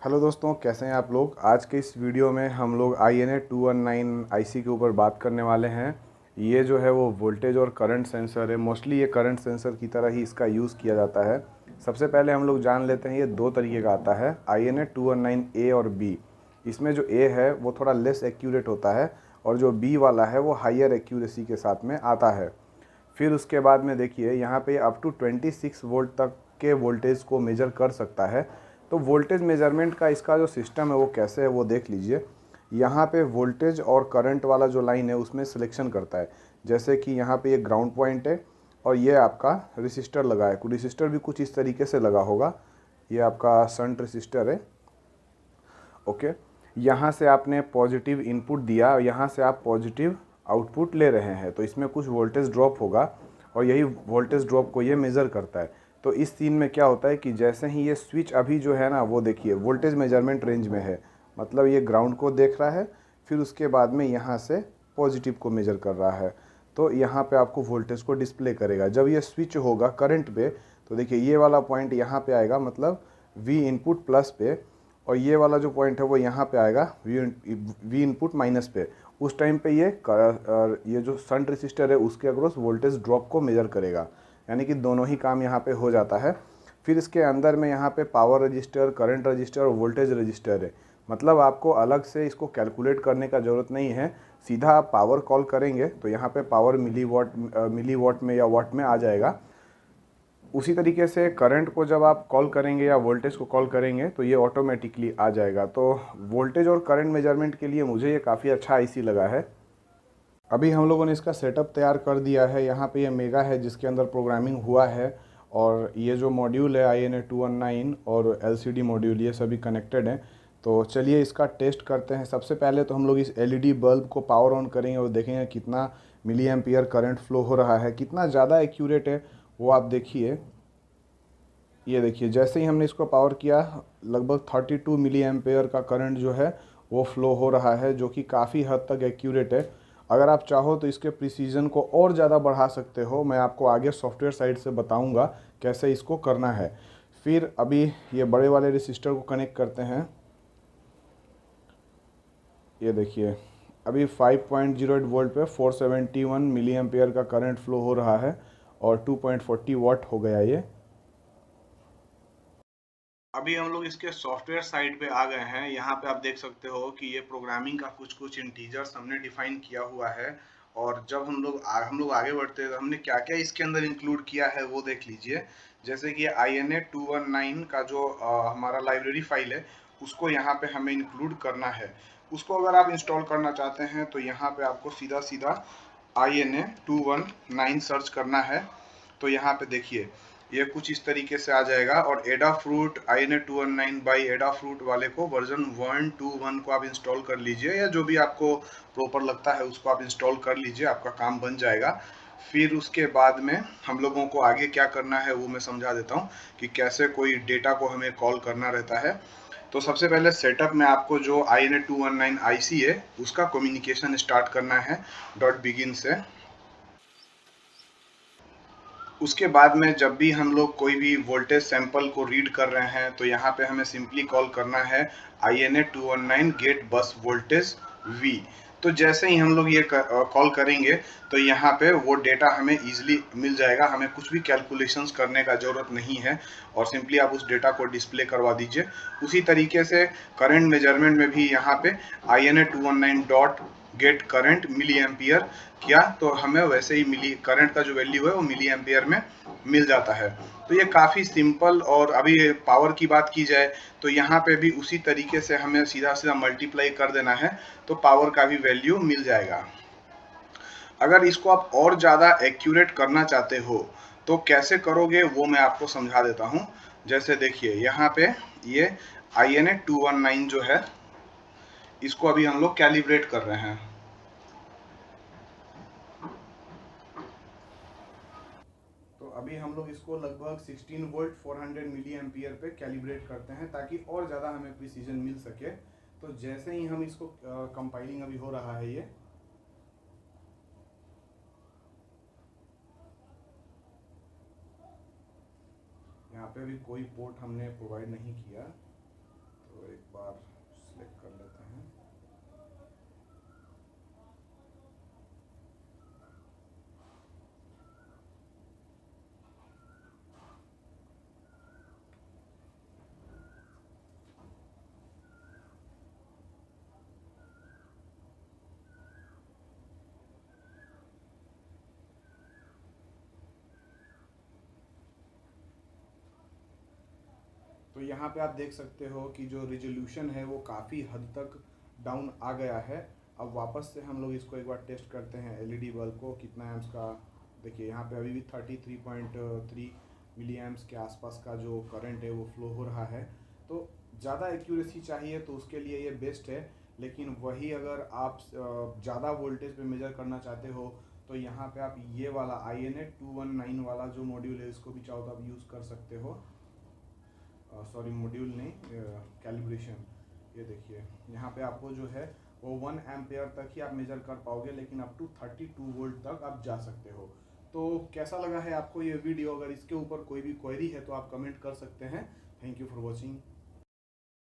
Hello दोस्तों, कैसे हैं आप लोग। आज के इस वीडियो में हम लोग INA 219 आईसी के ऊपर बात करने वाले हैं। ये जो है वो वोल्टेज और करंट सेंसर है। मोस्टली ये करंट सेंसर की तरह ही इसका यूज़ किया जाता है। सबसे पहले हम लोग जान लेते हैं ये दो तरीके का आता है, INA 219A और B। इसमें जो A है वो थोड़ा लेस एक्यूरेट होता है और जो B वाला है वो हायर एक्यूरेसी के साथ में आता है। फिर उसके बाद में देखिए यहाँ पे अप टू 26 वोल्ट तक के वोल्टेज को मेजर कर सकता है। तो वोल्टेज मेजरमेंट का इसका जो सिस्टम है वो कैसे है वो देख लीजिए। यहाँ पे वोल्टेज और करंट वाला जो लाइन है उसमें सिलेक्शन करता है। जैसे कि यहाँ पे ये ग्राउंड पॉइंट है और ये आपका रेसिस्टर लगा है। रेसिस्टर भी कुछ इस तरीके से लगा होगा। ये आपका शंट रेसिस्टर है। ओके, यहाँ से आपने पॉजिटिव इनपुट दिया और यहाँ से आप पॉजिटिव आउटपुट ले रहे हैं, तो इसमें कुछ वोल्टेज ड्रॉप होगा और यही वोल्टेज ड्रॉप को ये मेज़र करता है। तो इस सीन में क्या होता है कि जैसे ही ये स्विच अभी जो है ना वो देखिए वोल्टेज मेजरमेंट रेंज में है, मतलब ये ग्राउंड को देख रहा है, फिर उसके बाद में यहाँ से पॉजिटिव को मेजर कर रहा है। तो यहाँ पे आपको वोल्टेज को डिस्प्ले करेगा। जब ये स्विच होगा करंट पे तो देखिए ये वाला पॉइंट यहाँ पे आएगा, मतलब V इनपुट प्लस पे, और ये वाला जो पॉइंट है वो यहाँ पे आएगा वी इनपुट माइनस पे। उस टाइम पे ये जो शंट रेसिस्टर है उसके अक्रॉस वोल्टेज ड्रॉप को मेजर करेगा, यानी कि दोनों ही काम यहाँ पे हो जाता है। फिर इसके अंदर में यहाँ पे पावर रजिस्टर, करंट रजिस्टर और वोल्टेज रजिस्टर है। मतलब आपको अलग से इसको कैलकुलेट करने का ज़रूरत नहीं है, सीधा आप पावर कॉल करेंगे तो यहाँ पे पावर मिली वॉट में या वाट में आ जाएगा। उसी तरीके से करंट को जब आप कॉल करेंगे या वोल्टेज को कॉल करेंगे तो ये ऑटोमेटिकली आ जाएगा। तो वोल्टेज और करंट मेजरमेंट के लिए मुझे ये काफ़ी अच्छा आईसी लगा है। अभी हम लोगों ने इसका सेटअप तैयार कर दिया है। यहाँ पे ये मेगा है जिसके अंदर प्रोग्रामिंग हुआ है, और ये जो मॉड्यूल है INA 219 और LCD मॉड्यूल ये सभी कनेक्टेड हैं। तो चलिए इसका टेस्ट करते हैं। सबसे पहले तो हम लोग इस LED बल्ब को पावर ऑन करेंगे और देखेंगे कितना मिली एम्पियर करंट फ्लो हो रहा है, कितना ज़्यादा एक्यूरेट है वो आप देखिए। ये देखिए जैसे ही हमने इसको पावर किया लगभग 32 मिली एम्पेयर का करंट जो है वो फ्लो हो रहा है, जो कि काफ़ी हद तक एक्यूरेट है। अगर आप चाहो तो इसके प्रिसीजन को और ज़्यादा बढ़ा सकते हो। मैं आपको आगे सॉफ्टवेयर साइड से बताऊंगा कैसे इसको करना है। फिर अभी ये बड़े वाले रेसिस्टर को कनेक्ट करते हैं। ये देखिए अभी 5.08 वोल्ट पे 471 मिली एम्पेयर का करंट फ्लो हो रहा है और 2.40 वाट हो गया ये। अभी हम लोग इसके सॉफ्टवेयर साइड पे आ गए हैं। यहाँ पे आप देख सकते हो कि ये प्रोग्रामिंग का कुछ कुछ इंटीजर्स हमने डिफाइन किया हुआ है। और जब हम लोग आगे बढ़ते हैं तो हमने क्या क्या इसके अंदर इंक्लूड किया है वो देख लीजिए। जैसे कि INA 219 का जो हमारा लाइब्रेरी फाइल है उसको यहाँ पे हमें इंक्लूड करना है। उसको अगर आप इंस्टॉल करना चाहते हैं तो यहाँ पे आपको सीधा सीधा INA 219 सर्च करना है। तो यहाँ पे देखिए ये कुछ इस तरीके से आ जाएगा। और एडाफ्रूट INA 219 बाई एडाफ्रूट वाले को वर्जन 121 को आप इंस्टॉल कर लीजिए, या जो भी आपको प्रॉपर लगता है उसको आप इंस्टॉल कर लीजिए, आपका काम बन जाएगा। फिर उसके बाद में हम लोगों को आगे क्या करना है वो मैं समझा देता हूँ कि कैसे कोई डेटा को हमें कॉल करना रहता है। तो सबसे पहले सेटअप में आपको जो INA 219 आईसी है उसका कम्युनिकेशन स्टार्ट करना है .begin से। उसके बाद में जब भी हम लोग कोई भी वोल्टेज सैंपल को रीड कर रहे हैं तो यहाँ पे हमें सिंपली कॉल करना है INA 219 gate bus voltage V। तो जैसे ही हम लोग ये कॉल करेंगे तो यहाँ पे वो डेटा हमें इजीली मिल जाएगा। हमें कुछ भी कैलकुलेशंस करने का ज़रूरत नहीं है और सिंपली आप उस डेटा को डिस्प्ले करवा दीजिए। उसी तरीके से करंट मेजरमेंट में भी यहाँ पे INA 219 dot get current milli ampere किया तो हमें वैसे ही मिली करंट का जो वैल्यू है वो मिली एम्पियर में मिल जाता है। तो ये काफ़ी सिंपल। और अभी पावर की बात की जाए तो यहाँ पे भी उसी तरीके से हमें सीधा सीधा मल्टीप्लाई कर देना है तो पावर का भी वैल्यू मिल जाएगा। अगर इसको आप और ज़्यादा एक्यूरेट करना चाहते हो तो कैसे करोगे वो मैं आपको समझा देता हूँ। जैसे देखिए यहाँ पे ये INA 219 जो है इसको अभी हम लोग कैलिब्रेट कर रहे हैं। तो अभी हम लोग इसको लगभग 16 वोल्ट 400 मिली एम्पियर पे कैलिब्रेट करते हैं ताकि और ज़्यादा हमें प्रिसीजन मिल सके। तो जैसे ही हम इसको कंपाइलिंग अभी हो रहा है ये यहाँ पे अभी कोई पोर्ट हमने प्रोवाइड नहीं किया, तो एक तो यहाँ पे आप देख सकते हो कि जो रिजोल्यूशन है वो काफ़ी हद तक डाउन आ गया है। अब वापस से हम लोग इसको एक बार टेस्ट करते हैं एलईडी बल्ब को, कितना एम्स का। देखिए यहाँ पे अभी भी 33.3 मिली एम्स के आसपास का जो करंट है वो फ्लो हो रहा है। तो ज़्यादा एक्यूरेसी चाहिए तो उसके लिए ये बेस्ट है, लेकिन वही अगर आप ज़्यादा वोल्टेज पे मेजर करना चाहते हो तो यहाँ पे आप ये वाला INA 219 वाला जो मॉड्यूल है इसको भी चाहो तो आप यूज़ कर सकते हो। सॉरी, मॉड्यूल नहीं, कैलिब्रेशन। ये देखिए यहाँ पे आपको जो है वो 1 एम्पेयर तक ही आप मेजर कर पाओगे, लेकिन अप टू 32 वोल्ट तक आप जा सकते हो। तो कैसा लगा है आपको ये वीडियो? अगर इसके ऊपर कोई भी क्वेरी है तो आप कमेंट कर सकते हैं। Thank you for watching.